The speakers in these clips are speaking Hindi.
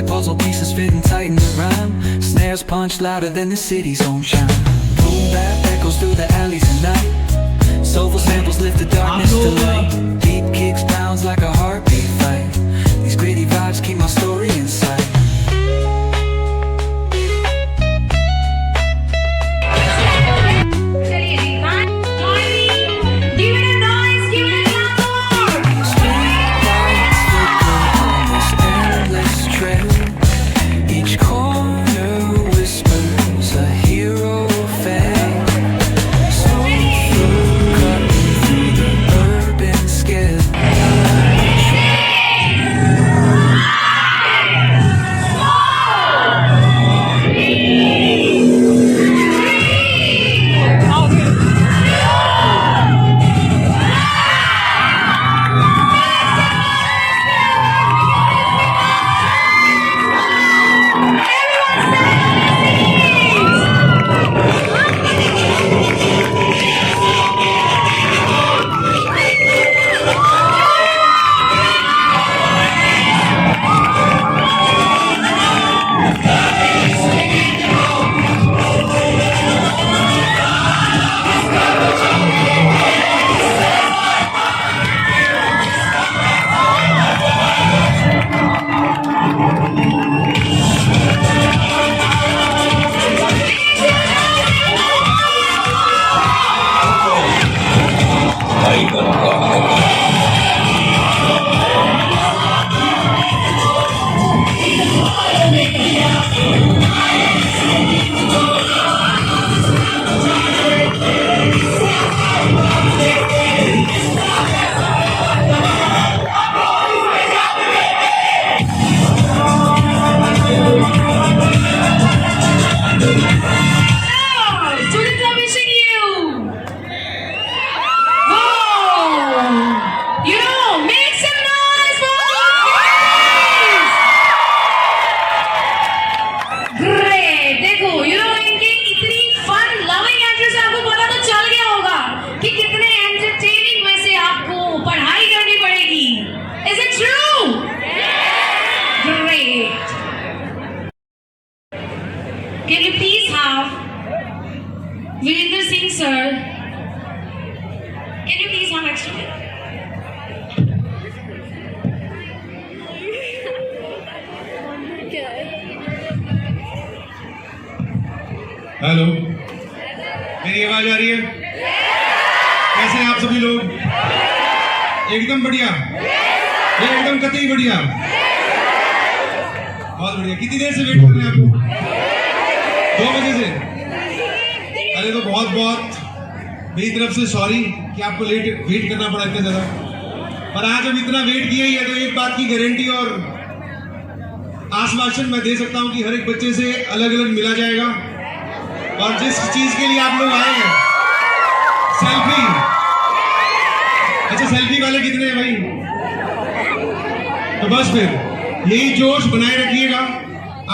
like puzzle pieces fitting tight in the rhyme. Snares punch louder than the city's own chime. Boom bap echoes through the alleys at night. Soulful samples lift the darkness to light. Deep kicks pounds like a heartbeat fight. These gritty vibes keep my story inside. Can you please have Virender Singh sir? Can you please have extra? Hello, मेरी आवाज आ रही है? कैसे हैं आप सभी लोग? एकदम बढ़िया, एकदम कतई बढ़िया, बहुत बढ़िया। कितनी देर से वेट कर रहे हैं आपको? 2 बजे से? अरे तो बहुत बहुत मेरी तरफ से सॉरी कि आपको वेट करना पड़ा इतना ज्यादा, पर आज हम इतना वेट किया ही है तो एक बात की गारंटी और आश्वासन मैं दे सकता हूं कि हर एक बच्चे से अलग अलग मिला जाएगा। और जिस चीज के लिए आप लोग आए हैं, सेल्फी। अच्छा, सेल्फी वाले कितने हैं भाई? तो बस फिर यही जोश बनाए रखिएगा,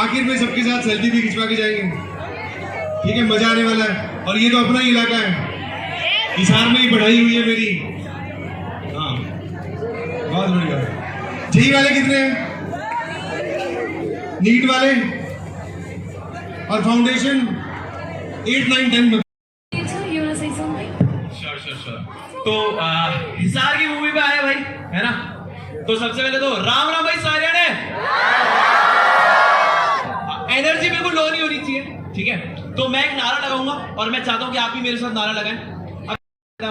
आखिर में सबके साथ सेल्फी भी खिंचवा के जाएंगे। ठीक है, मजा आने वाला है। और ये तो अपना ही इलाका है, हिसार में ही पढ़ाई हुई है मेरी। हाँ, बहुत बढ़िया। जेई वाले कितने हैं? नीट वाले और फाउंडेशन 8, 9, 10। श्योर। तो हिसार की मूवी पे आए भाई, है ना? तो सबसे पहले तो राम राम भाई सारे ने। एनर्जी बिल्कुल लो नहीं होनी चाहिए, ठीक है? तो मैं एक नारा लगाऊंगा और मैं चाहता हूं कि आप भी मेरे साथ नारा लगाएं।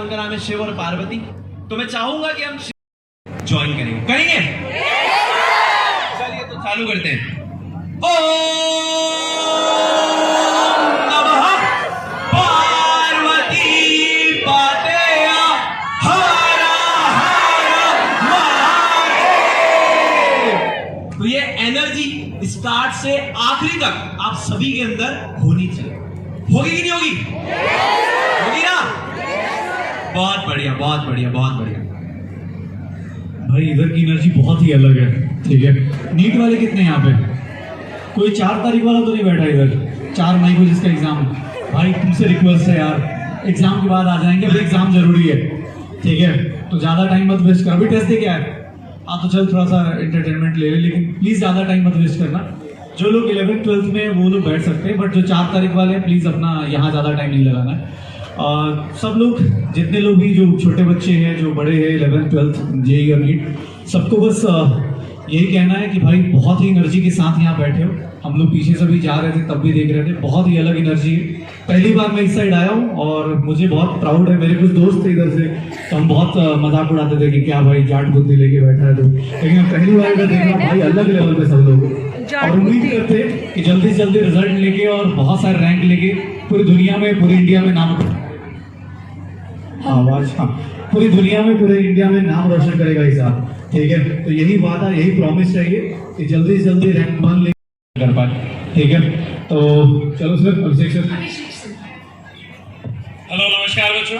उनका नाम है शिव और पार्वती, तो मैं चाहूंगा कि हम ज्वाइन करेंगे। चलिए तो चालू करते हैं। स्टार्ट से आखिरी तक आप सभी के अंदर होनी चाहिए। होगी कि नहीं होगी? होगी ना? बहुत बढ़िया, बहुत बढ़िया, बहुत बढ़िया। भाई इधर की एनर्जी बहुत ही अलग है, ठीक है? नीट वाले कितने हैं यहाँ पे? कोई 4 तारीख वाला तो नहीं बैठा इधर? 4 मई को जिसका एग्जाम है। भाई तुमसे रिक्वेस्ट है यार, एग्जाम के बाद आ जाएंगे, अभी एग्जाम जरूरी है, ठीक है? तो ज्यादा टाइम मत वेस्ट कर। अभी टेस्ट दे क्या है? हाँ तो चल थोड़ा सा एंटरटेनमेंट ले ले, लेकिन प्लीज़ ज़्यादा टाइम मत वेस्ट करना। जो लोग 11th 12th में वो लोग बैठ सकते हैं, बट जो 4 तारीख वाले हैं प्लीज़ अपना यहाँ ज़्यादा टाइम नहीं लगाना है। सब लोग, जितने लोग भी, जो छोटे बच्चे हैं, जो बड़े हैं, 11th 12th जेईई और नीट, सबको बस यही कहना है कि भाई बहुत ही एनर्जी के साथ यहाँ बैठे हो। हम लोग पीछे से भी जा रहे थे, तब भी देख रहे थे, बहुत ही अलग एनर्जी है। पहली बार मैं इस साइड आया हूँ और मुझे बहुत प्राउड है। मेरे कुछ दोस्त थे इधर से, तो हम बहुत मजाक उड़ाते थे कि क्या भाई जाट बुद्धि लेके बैठा है तो, लेकिन पहली बार इधर देखा भाई अलग लेवल पे सब लोग, और उम्मीद करते कि जल्दी से जल्दी रिजल्ट लेके और बहुत सारे रैंक लेके पूरी दुनिया में, पूरी इंडिया में नाम, आवाज, हाँ, पूरी दुनिया में, पूरे इंडिया में नाम रोशन करेगा इस साल, ठीक है। तो यही वादा, यही प्रॉमिस चाहिए कि जल्दी से जल्दी रैंक 1 ले कर पाए, ठीक है। तो चलो सर, अभिषेक सर। हेलो, नमस्कार बच्चों,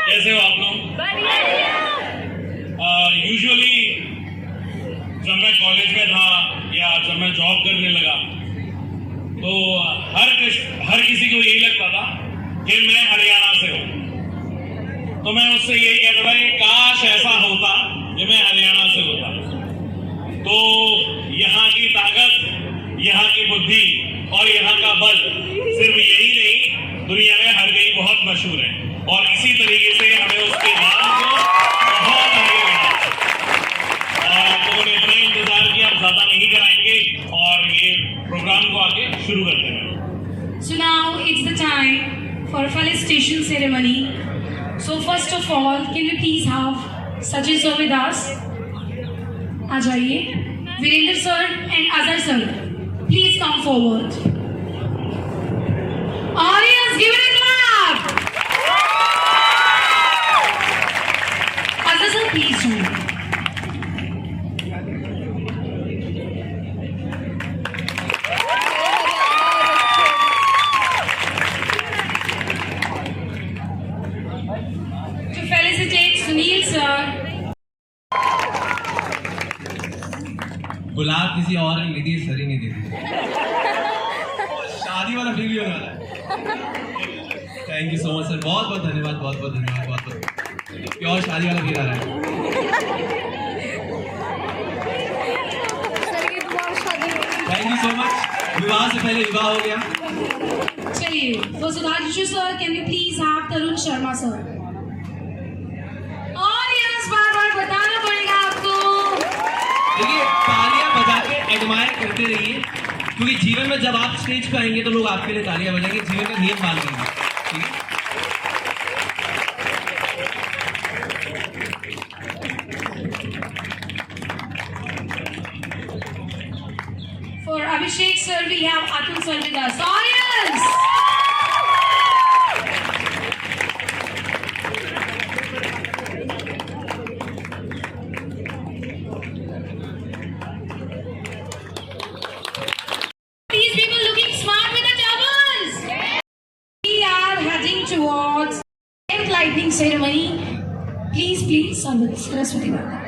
कैसे हो आप लोग? यूजुअली जब मैं कॉलेज में था या जब मैं जॉब करने लगा तो हर किसी को यही लगता था कि मैं हरियाणा से हूँ, तो मैं उससे यही कहता था कि काश ऐसा होता कि मैं हरियाणा से होता। तो यहाँ की ताकत, यहाँ की बुद्धि और यहाँ का बल सिर्फ यही नहीं, दुनिया में हर कहीं बहुत मशहूर है, और इसी तरीके से हमें उसके नाम को बहुत आगे बढ़ाना है। और आप लोगों ने इतना इंतजार किया, अब ज्यादा नहीं कराएंगे और ये प्रोग्राम को आगे शुरू करते हैं। So now it's the time for felicitation ceremony. So first of all, can we please have Sachin sir with us? आ जाइए। Virendra sir and Azhar sir, please come forward. Audience, give it a clap. Azhar sir, please join. To felicitate Sunil sir. गुलाब किसी और ने ली थी, सर ही नहीं दी थी। शादी वाला फील भी होने वाला है। Thank you so much sir, बहुत बहुत धन्यवाद, बहुत बहुत धन्यवाद, बहुत बहुत प्योर शादी वाला फील आ रहा है। Thank you so much. विवाह से पहले विवाह हो गया। चलिए, for Sudhanshu sir, can we please have Tarun Sharma sir? Audience, बार-बार बताना पड़ेगा आपको। देखिए, तालियां बजा के एडमायर करते रहिए, क्योंकि जीवन में जब आप स्टेज पे आएंगे तो लोग आपके लिए तालियां बजाएंगे, जीवन का नियम मान लेंगे, ठीक है। For Abhishek sir, we have Atul sir with us. Audience! These people looking smart with the towels. We are heading towards lighting ceremony. Please, Saraswati Mata.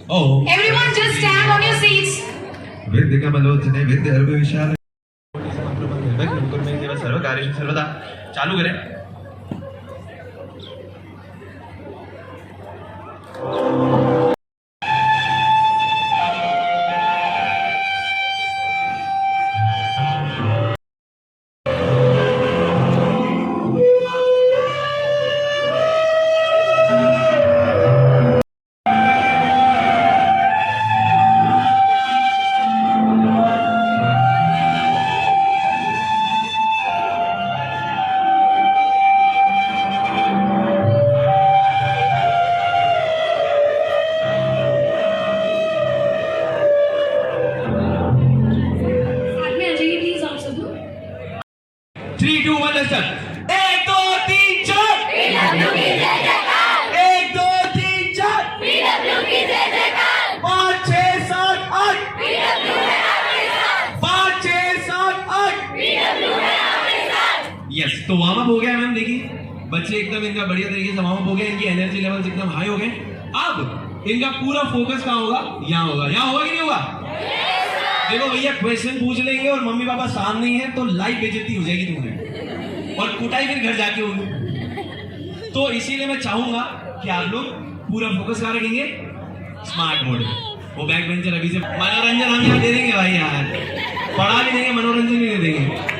Oh. Everyone just stand on your seats. विद्य कमलोचने विद्य अर्भ विशाल सर्व कार्य सर्वदा। चालू करें। साथ में आ जाइए प्लीज आप सब लोग। 3, 2, 1 let's start। 1 2 3 4 1 2 3 4 5 6 7 8 5 6 7 8 यस। तो वार्म अप हो गया मैम, देखिए बच्चे एकदम इनका बढ़िया तरीके से वार्म अप हो गया, इनकी एनर्जी लेवल्स एकदम हाई हो गए। अब इनका पूरा फोकस कहाँ होगा? यहाँ होगा। यहाँ होगा कि नहीं होगा? देखो भैया, क्वेश्चन पूछ लेंगे और मम्मी पापा सामने ही है तो लाइव बेइज्जती हो जाएगी तुम्हें, और कुटाई फिर घर जाके होगी। तो इसीलिए मैं चाहूंगा कि आप लोग पूरा फोकस कहाँ रखेंगे? स्मार्ट मोड में। वो बैक बेंचर अभी से मनोरंजन हम यहाँ दे देंगे भाई यार, पढ़ा भी देंगे, मनोरंजन भी दे देंगे।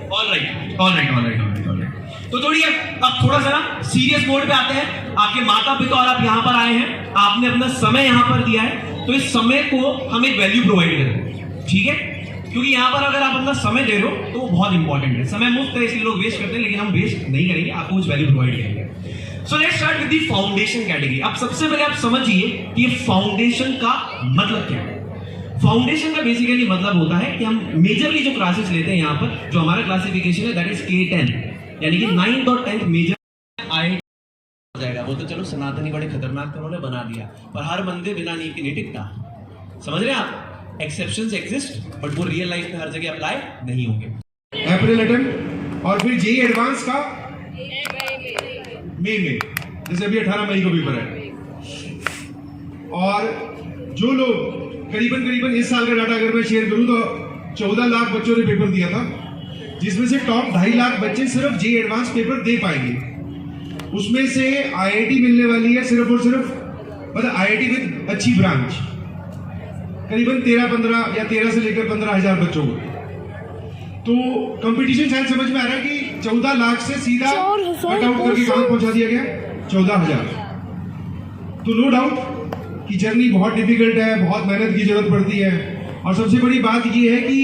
All right. तो थोड़ी अब थोड़ा सा ना सीरियस मोड पे आते हैं। आपके माता पिता और आप यहाँ पर आए हैं, आपने अपना समय यहाँ पर दिया है, तो इस समय को हम एक वैल्यू प्रोवाइड करें, ठीक है? क्योंकि यहाँ पर अगर आप अपना समय दे रहे हो तो वो बहुत इंपॉर्टेंट है। समय मुफ्त है इसलिए लोग वेस्ट करते हैं, लेकिन हम वेस्ट नहीं करेंगे, आपको कुछ वैल्यू प्रोवाइड करेंगे। So let's start with the foundation category. अब सबसे पहले आप समझिए कि ये फाउंडेशन का मतलब क्या है। फाउंडेशन का बेसिकली मतलब होता है कि हम मेजरली जो क्लासेस लेते हैं यहाँ पर, जो हमारा क्लासिफिकेशन है दैट इज K10, यानी कि 9th और 10th मेजर आए जाएगा। वो तो चलो सनातनी बड़े खतरनाक तो उन्होंने बना दिया, पर हर बंदे बिना नींव के नहीं टिकता। समझ रहे हैं आप? एक्सेप्शंस एग्जिस्ट, बट वो रियल लाइफ में हर जगह अप्लाई नहीं होंगे। अप्रैल अटेम्प्ट और फिर जेईई एडवांस का मई में, जैसे अभी 18 मई को पेपर है। और जो लोग करीबन इस साल का डाटा अगर मैं शेयर करूं तो 14 लाख बच्चों ने पेपर दिया था, जिसमें से टॉप 2.5 लाख बच्चे सिर्फ जेईई एडवांस पेपर दे पाएंगे। उसमें से आईआईटी मिलने वाली है सिर्फ और सिर्फ, मतलब आईआईटी विद अच्छी ब्रांच, करीबन 13 से लेकर 15,000 बच्चों को। तो कंपटीशन शायद समझ में आ रहा है कि 14 लाख से सीधा कट आउट करके कहां पहुंचा दिया गया? 14,000। तो नो डाउट कि जर्नी बहुत डिफिकल्ट है, बहुत मेहनत की जरूरत पड़ती है। और सबसे बड़ी बात यह है कि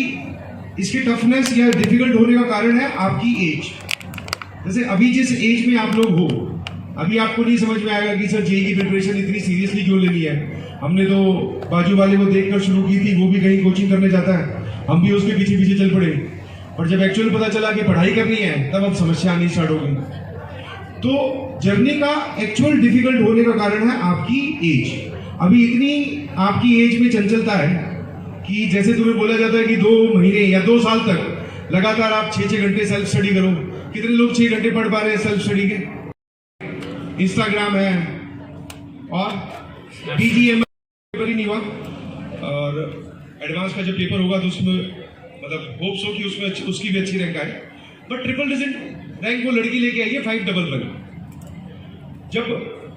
इसके टफनेस या डिफिकल्ट होने का कारण है आपकी एज। जैसे अभी जिस एज में आप लोग हो, अभी आपको नहीं समझ में आएगा कि सर जेईई की प्रिपरेशन इतनी सीरियसली क्यों लेनी है। हमने तो बाजू वाले को देखकर शुरू की थी, वो भी कहीं कोचिंग करने जाता है, हम भी उसके पीछे पीछे चल पड़े। और जब एक्चुअल पता चला कि पढ़ाई करनी है, तब अब समस्या आनी स्टार्ट हो गई। तो जर्नी का एक्चुअल डिफिकल्ट होने का कारण है आपकी एज। अभी इतनी आपकी एज में चंचलता है कि जैसे तुम्हें बोला जाता है कि 2 महीने या 2 साल तक लगातार आप 6-6 घंटे सेल्फ स्टडी करो। कितने लोग 6 घंटे पढ़ पा रहे हैं सेल्फ स्टडी के? इंस्टाग्राम है और DGM पेपर ही नहीं हुआ, और एडवांस का जब पेपर होगा तो उसमें मतलब होप्स हो कि उसमें उसकी भी अच्छी रैंक आए। बट ट्रिपल डिजिट रैंक वो लड़की लेके आई है 511। जब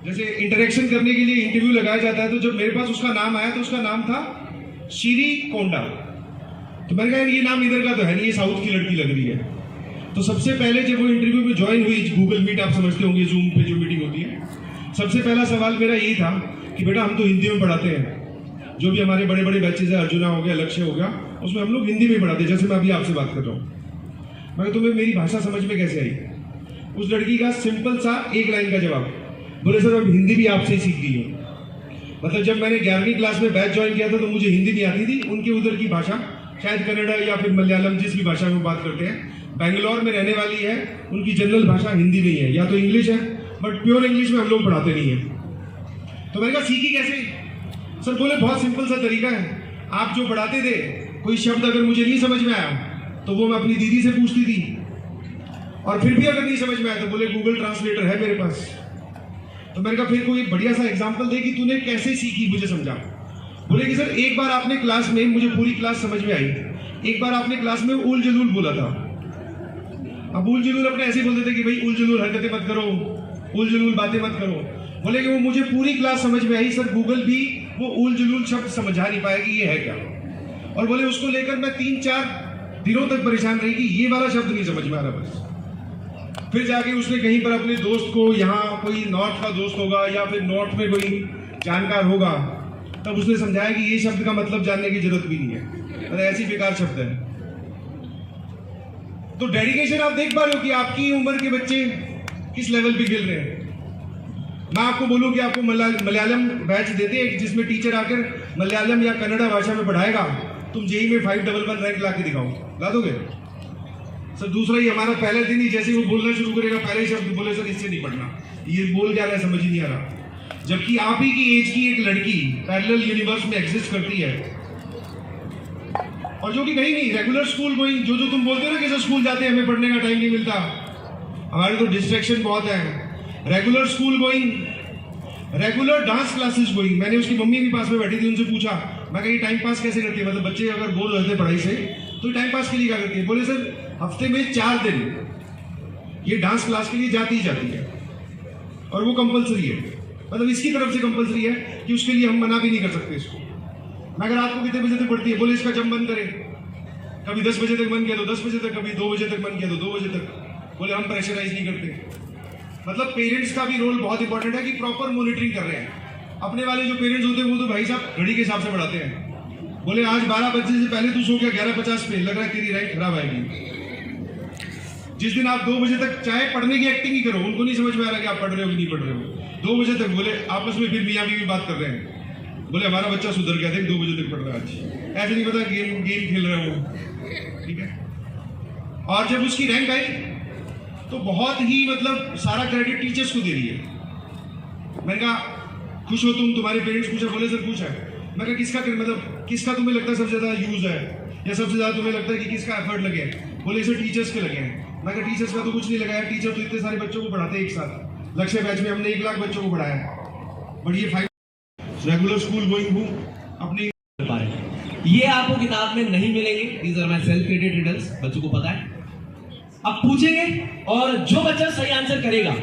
जैसे इंटरेक्शन करने के लिए इंटरव्यू लगाया जाता है, तो जब मेरे पास उसका नाम आया तो उसका नाम था श्री कोंडा। तो मैंने कहा ये नाम इधर का तो है नहीं, ये साउथ की लड़की लग रही है। तो सबसे पहले जब वो इंटरव्यू में ज्वाइन हुई, गूगल मीट आप समझते होंगे, जूम पे जो मीटिंग होती है, सबसे पहला सवाल मेरा यही था कि बेटा हम तो हिंदी में पढ़ाते हैं, जो भी हमारे बड़े बड़े बैचेज है, अर्जुना हो गया, लक्ष्य हो गया, उसमें हम लोग हिंदी में पढ़ाते हैं, जैसे मैं अभी आपसे बात कर रहा हूँ। मैं तुम्हें मेरी भाषा समझ में कैसे आई? उस लड़की का सिंपल सा एक लाइन का जवाब, बोले सर अब हिंदी भी आपसे ही सीख गई हूँ। मतलब जब मैंने 11वीं क्लास में बैच ज्वाइन किया था तो मुझे हिंदी नहीं आती थी, उनके उधर की भाषा शायद कन्नड़ा या फिर मलयालम, जिस भी भाषा में बात करते हैं, बेंगलोर में रहने वाली है, उनकी जनरल भाषा हिंदी नहीं है, या तो इंग्लिश है, बट प्योर इंग्लिश में हम लोग पढ़ाते नहीं है। तो मैंने कहा सीखी कैसे? सर बोले बहुत सिंपल सा तरीका है, आप जो पढ़ाते थे कोई शब्द अगर मुझे नहीं समझ में आया तो वो मैं अपनी दीदी से पूछती थी, और फिर भी अगर नहीं समझ में आया तो बोले गूगल ट्रांसलेटर है मेरे पास। तो मैंने कहा फिर कोई बढ़िया सा एग्जाम्पल दे कि तूने कैसे सीखी, मुझे समझा। बोले कि सर एक बार आपने क्लास में, मुझे पूरी क्लास समझ में आई, एक बार आपने क्लास में उल जलूल बोला था। अब उल जलूल अपने ऐसे बोलते थे कि भाई उल जलूल हरकतें मत करो, उल जलूल बातें मत करो। बोले कि वो मुझे पूरी क्लास समझ में आई सर, गूगल भी वो उल जलूल शब्द समझा नहीं पाया कि ये है क्या। और बोले उसको लेकर मैं 3-4 दिनों तक परेशान रही कि ये वाला शब्द नहीं समझ में आ रहा। बस फिर जाके उसने कहीं पर अपने दोस्त को, यहाँ कोई नॉर्थ का दोस्त होगा या फिर नॉर्थ में कोई जानकार होगा, तब उसने समझाया कि ये शब्द का मतलब जानने की जरूरत भी नहीं है, मतलब ऐसी बेकार शब्द है। तो डेडिकेशन आप देख पा रहे हो कि आपकी उम्र के बच्चे किस लेवल पे खेल रहे हैं। मैं आपको बोलूं कि आपको मलयालम बैच देते हैं जिसमें टीचर आकर मलयालम या कन्नड़ा भाषा में पढ़ाएगा, तुम जेईई में 511 रैंक ला के दिखाओ, ला दोगे? सर दूसरा ही हमारा पहले दिन ही जैसे वो बोलना शुरू करेगा, पहले शब्द बोले सर इससे नहीं पढ़ना, ये बोल क्या रहा है समझ ही नहीं आ रहा। जबकि आप ही की एज की एक लड़की पैरेलल यूनिवर्स में एग्जिस्ट करती है, और जो कि कहीं नहीं, रेगुलर स्कूल गोइंग, जो तुम बोलते हो ना कि सर स्कूल जाते हैं हमें पढ़ने का टाइम नहीं मिलता, हमारे तो डिस्ट्रैक्शन बहुत है। Regular school going, regular dance classes going. मैंने उसकी मम्मी भी पास में बैठी थी, उनसे पूछा, मैं कहा ये टाइम पास कैसे करती है, मतलब बच्चे अगर बोर रहते पढ़ाई से तो टाइम पास के लिए क्या करती है? बोले सर हफ्ते में 4 दिन ये डांस क्लास के लिए जाती ही जाती है और वो कंपलसरी है, मतलब इसकी तरफ से कंपलसरी है कि उसके लिए हम मना भी नहीं कर सकते इसको। मगर आपको कितने बजे तक पढ़ती है, बोले इसका जब मन करे, कभी 10 बजे तक मन किया तो 10 बजे तक, कभी 2 बजे तक मन किया तो 2 बजे तक, बोले हम प्रेशराइज नहीं करते। मतलब पेरेंट्स का भी रोल बहुत इंपॉर्टेंट है कि प्रॉपर मॉनिटरिंग कर रहे हैं। अपने वाले जो पेरेंट्स होते हैं वो तो भाई साहब घड़ी के हिसाब से पढ़ाते हैं, बोले आज 12 बजे से पहले तू सो गया 11:50 पे, लग रहा है तेरी राइट खराब आएगी। जिस दिन आप 2 बजे तक चाहे पढ़ने की एक्टिंग ही करो, उनको नहीं समझ में आ रहा कि आप पढ़ रहे हो कि नहीं पढ़ रहे हो, 2 बजे तक बोले आपस में फिर मियाँ बीवी बात कर रहे हैं, बोले हमारा बच्चा सुधर गया, देख 2 बजे तक पढ़ रहा है आज, ऐसे नहीं पता गेम खेल रहे हो, ठीक है। और जब उसकी रैंक आई तो बहुत ही मतलब सारा क्रेडिट टीचर्स को दे रही है। मैंने कहा खुश हो तुम, तुम्हारे पेरेंट्स पूछा, बोले सर पूछा है। मैं कहा किसका मतलब किसका तुम्हें लगता है सबसे ज्यादा यूज है या सबसे ज्यादा तुम्हें लगता है कि किसका एफर्ट लगे हैं, बोले इसे टीचर्स के लगे हैं। मैं कहा टीचर्स का तो कुछ नहीं लगाया, टीचर तो इतने सारे बच्चों को पढ़ाते हैं एक साथ। लक्ष्य बैच में हमने 1 लाख बच्चों को पढ़ाया, बट ये 5 रेगुलर स्कूल गोइंग हूँ अपनी। ये आपको किताब में नहीं मिलेंगे, these are my self credit riddles, बच्चों को पता है। अब पूछेंगे और जो बच्चा सही आंसर करेगा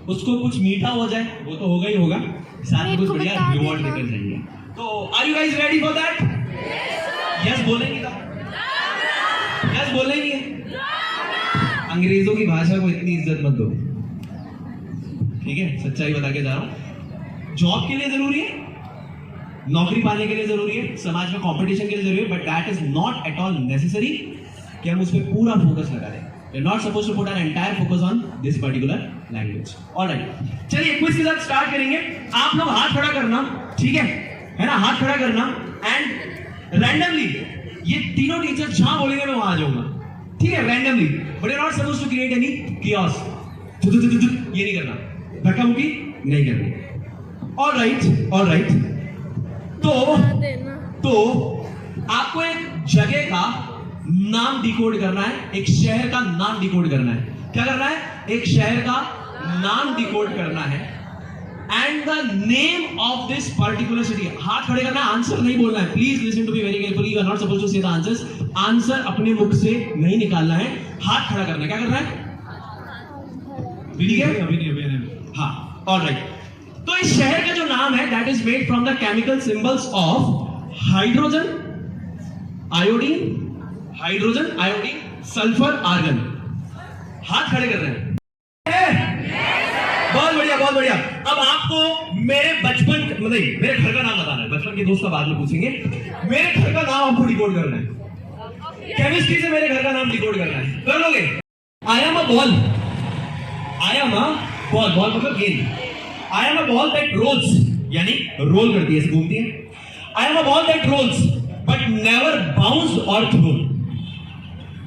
उसको कुछ मीठा हो जाए, वो तो होगा ही होगा, साथ में कुछ बढ़िया रिवॉर्ड लेकर जाइए। तो are you guys ready for that? Yes बोलेंगे तो यस बोलेंगे। अंग्रेजों की भाषा को इतनी इज्जत मत दो, ठीक है, सच्चाई बता के जा रहा हूं। जॉब के लिए जरूरी है, नौकरी पाने के लिए जरूरी है, समाज में कंपटीशन के लिए जरूरी है, but that is not at all necessary कि हम उस पर पूरा फोकस लगा दें। You're not supposed to put an entire focus on this particular language. Alright, चलिए क्विज के साथ स्टार्ट करेंगे। आप लोग हाथ खड़ा करना, ठीक है ना, हाथ खड़ा करना एंड रैंडमली ये तीनों टीचर जहां बोलेंगे मैं वहां आ जाऊंगा, ठीक है, randomly, but you're not supposed to create any chaos। ये नहीं करना, धक्का मुक्की नहीं करनी। Alright, तो आपको एक जगह का नाम डिकोड करना है, एक शहर का नाम डिकोड करना है। क्या करना है? एक शहर का नाम डिकोड करना है and the name of this particular city. हाथ खड़े करना है, आंसर नहीं बोलना है, please listen to me very carefully, you are not supposed to say the answers. Answer अपने मुख से नहीं निकालना है, हाथ खड़ा करना है। क्या करना है? ठीक है, अभी नहीं। हाँ, ऑलराइट। तो इस शहर का जो नाम है that is made from the chemical symbols of hydrogen, iodine, sulphur, argon. हाथ खड़े कर रहे हैं, बहुत बढ़िया। अब आपको मेरे बचपन मतलब मेरे घर का नाम बताना है, बचपन के दोस्त का बाद में पूछेंगे। मेरे घर का नाम आपको डिकोड करना है, केमिस्ट्री से मेरे घर का नाम डिकोड करना है, कर लोगे? I am a ball, ball मतलब गेंद। I am a ball that rolls, यानी रोल करती है, ऐसे घूमती है। I am a ball that rolls but never bounce और थ्रोन।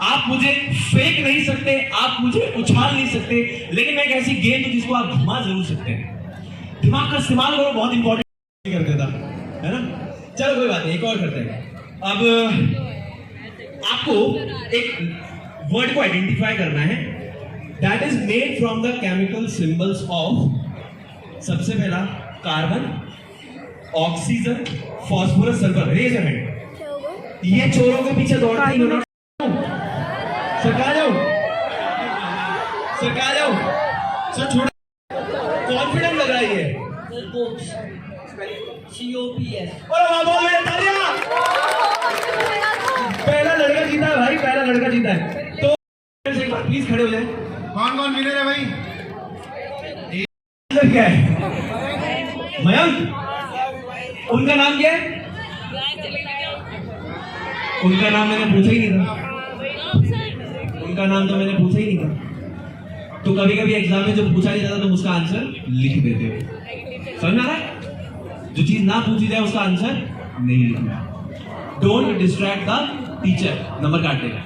आप मुझे फेंक नहीं सकते, आप मुझे उछाल नहीं सकते, लेकिन मैं एक ऐसी गेंद हूं जिसको आप घुमा जरूर सकते हैं। दिमाग का इस्तेमाल करो, बहुत इंपॉर्टेंट कर देता है ना। चलो कोई बात नहीं, एक और करते हैं। अब आपको एक वर्ड को आइडेंटिफाई करना है that is made from the chemical symbols of, सबसे पहला carbon, oxygen, phosphorus, sulphur. Raise your hand. ये चोरों के पीछे दौड़ते ही सरका जाओ, सर छोड़, कॉन्फिडेंट लग रहा है ये। पहला लड़का जीता है भाई, पहला लड़का जीता है। तो एक बार प्लीज खड़े हो जाए। कौन विनर है भाई? क्या है? मयंक, उनका नाम क्या है? उनका नाम मैंने पूछा ही नहीं था, उनका नाम तो मैंने पूछा ही नहीं था। तो कभी कभी एग्जाम में जब पूछा नहीं जाता तो उसका आंसर लिख देते हो, समझ में आ रहा है? जो चीज ना पूछी जाए उसका आंसर नहीं लिखना। Don't distract the teacher, number काट देगा।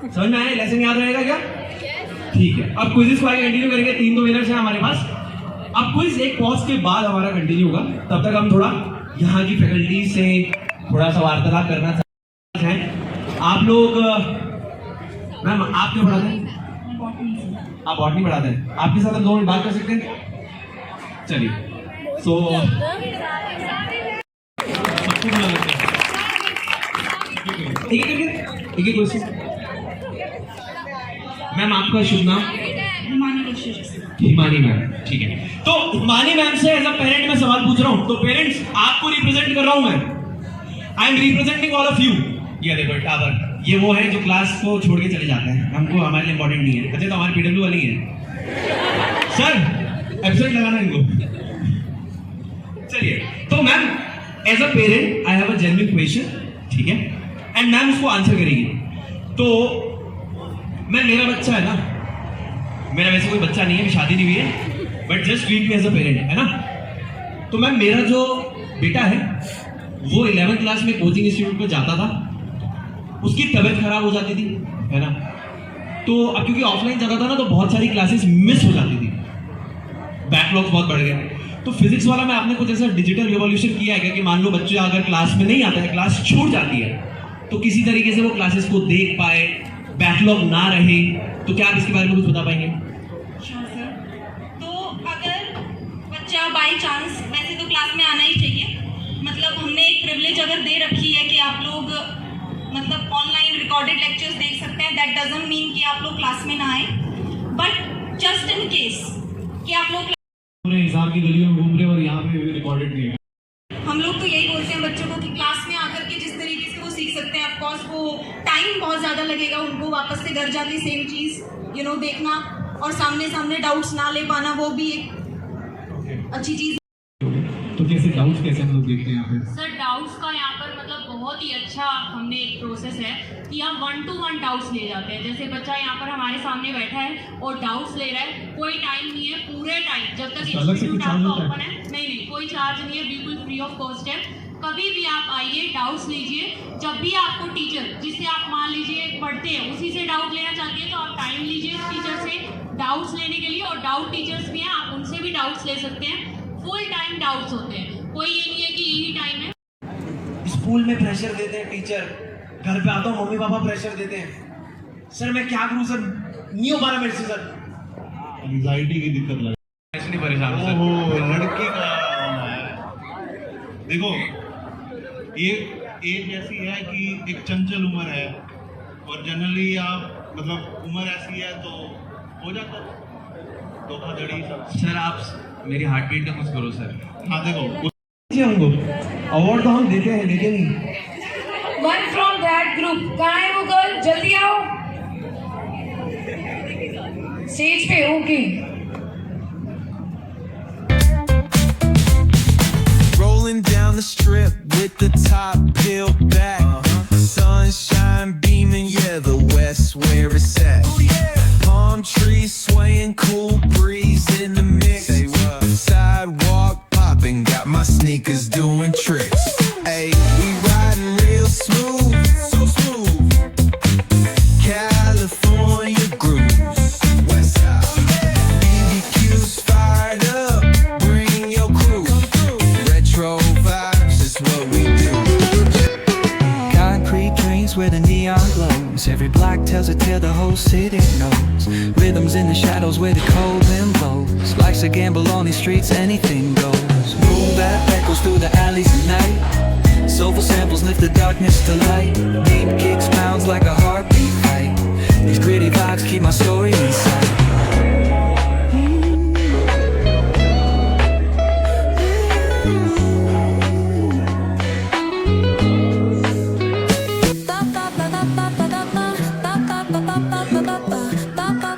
समझ में आया? लेसन याद रहेगा क्या? ठीक है, अब क्विज़ को आगे कंटिन्यू करेंगे। 3 तो विनर्स हैं हमारे पास। अब क्विज एक पॉज के बाद हमारा कंटिन्यू होगा, तब तक हम थोड़ा यहाँ की फैकल्टी से थोड़ा सा वार्तालाप करना चाहते हैं। आप लोग, मैम आप क्यों पढ़ाते हैं? आप बॉटनी पढ़ाते हैं, आपके साथ हम 2 मिनट बात कर सकते हैं? चलिए, सो एक क्वेश्चन। मैम आपका शुभ नाम? हिमांशु जी। हिमानी मैम, ठीक है। तो हिमानी मैम से एज अ पेरेंट मैं सवाल पूछ रहा हूं। तो पेरेंट्स, आपको रिप्रेजेंट कर रहा हूं मैं। I am representing all of you. ये देखो टावर, ये वो है जो क्लास को छोड़ के चले जाते हैं, हमको हमारे लिए इंपॉर्टेंट नहीं है। अच्छा, तो हमारे पीडब्ल्यू वाले ही है सर, एब्सेंट लगाना इनको। चलिए, तो ma'am as a parent I have a genuine question, ठीक है, एंड मैम उसको आंसर करेगी। तो मैं, मेरा बच्चा है ना, मेरा वैसे कोई बच्चा नहीं है, मेरी शादी नहीं हुई है, but just treat me as a parent, है ना। तो मैम मेरा जो बेटा है वो 11th क्लास में कोचिंग इंस्टीट्यूट में जाता था, उसकी तबीयत खराब हो जाती थी, है ना। तो अब क्योंकि ऑफलाइन जाता था ना, तो बहुत सारी क्लासेस मिस हो जाती थी, बैकलॉग्स बहुत बढ़ गए। तो फिजिक्स वाला में आपने कुछ ऐसा डिजिटल रिवॉल्यूशन किया है क्या कि मान लो बच्चे अगर क्लास में नहीं आता है, क्लास छूट जाती है, तो किसी तरीके से वो क्लासेस को देख पाए, बैकलॉग ना रहे, तो क्या आप इसके बारे में कुछ बता पाएंगे? Sure sir. तो अगर बच्चा बाई चांस, वैसे तो क्लास में आना ही चाहिए, मतलब हमने एक प्रिविलेज अगर दे रखी है कि आप लोग मतलब ऑनलाइन रिकॉर्डेड लेक्चर्स देख सकते हैं, दैट डजंट मीन कि आप लोग क्लास में ना आए, बट जस्ट इन केस कि आप लोग, पूरे हिसाब की गलियों में घूम रहे और यहाँ पे रिकॉर्डेड नहीं है। हम लोग तो यही बोलते हैं बच्चों को कि क्लास में आकर के जिस तरीके से वो सीख सकते हैं, ऑफकोर्स वो टाइम बहुत ज़्यादा लगेगा उनको वापस से घर जाके सेम चीज़ देखना, और सामने सामने डाउट्स ना ले पाना, वो भी एक अच्छी चीज़। तो कैसे डाउट्स कैसे हम लोग देखते हैं यहाँ पे? सर डाउट्स का यहाँ पर मतलब बहुत ही अच्छा हमने एक प्रोसेस है कि हम 1-to-1 डाउट्स ले जाते हैं। जैसे बच्चा यहाँ पर हमारे सामने बैठा है और डाउट्स ले रहा है, कोई टाइम नहीं है, पूरे टाइम जब तक इंस्टीट्यूट आपका ओपन है, नहीं कोई चार्ज नहीं है, बिल्कुल फ्री ऑफ कॉस्ट है। कभी भी आप आइए, डाउट्स लीजिए। जब भी आपको टीचर जिससे आप मान लीजिए पढ़ते हैं उसी से डाउट लेना चाहते हैं, तो आप टाइम लीजिए उस टीचर से डाउट्स लेने के लिए, और डाउट टीचर्स भी हैं, आप उनसे भी डाउट्स ले सकते हैं। फुल टाइम डाउट्स होते हैं, कोई ये नहीं है कि यही टाइम है। स्कूल में प्रेशर देते हैं टीचर, घर पे आता हूँ मम्मी पापा प्रेशर देते हैं। सर मैं क्या करूँ सर, नहीं हो पा रहा मेरे से सर, एंजाइटी की दिक्कत लग ऐसे नहीं परेशान हूं, ओहो, सर। लड़की का देखो, ये एज ऐसी है कि एक चंचल उम्र है, और जनरली आप मतलब उम्र ऐसी है तो हो जाता है धोखाधड़ी सब। सर आप मेरी हार्ट बीट का कुछ करो सर। हाँ देखो, हमको अवार्ड तो हम देते हैं, लेकिन वन फ्रॉम दैट ग्रुप, कहाँ है वो गर्ल, जल्दी आओ स्टेज पे। Okay, Rolling down the strip with the top peeled back. Sunshine beaming, yeah, the west where it's at. Palm trees swaying, cool breeze in the mix. Sidewalk popping, got my sneakers doing tricks. Hey, we riding real smooth, so smooth. California grooves, west side. BBQ's fired up, bring your crew. Retro vibes is what we do. Concrete dreams where the neon glows. Every block tells a tale the whole city knows. Rhythms in the shadows where the cold wind blows. Life's a gamble on these streets, anything goes. Boom bap echoes through the alleys at night. Soulful samples lift the darkness to light. Deep kicks pounds like a heartbeat fight. These gritty vibes keep my story inside. Ba ba ba ba ba ba ba ba ba ba ba ba ba ba ba ba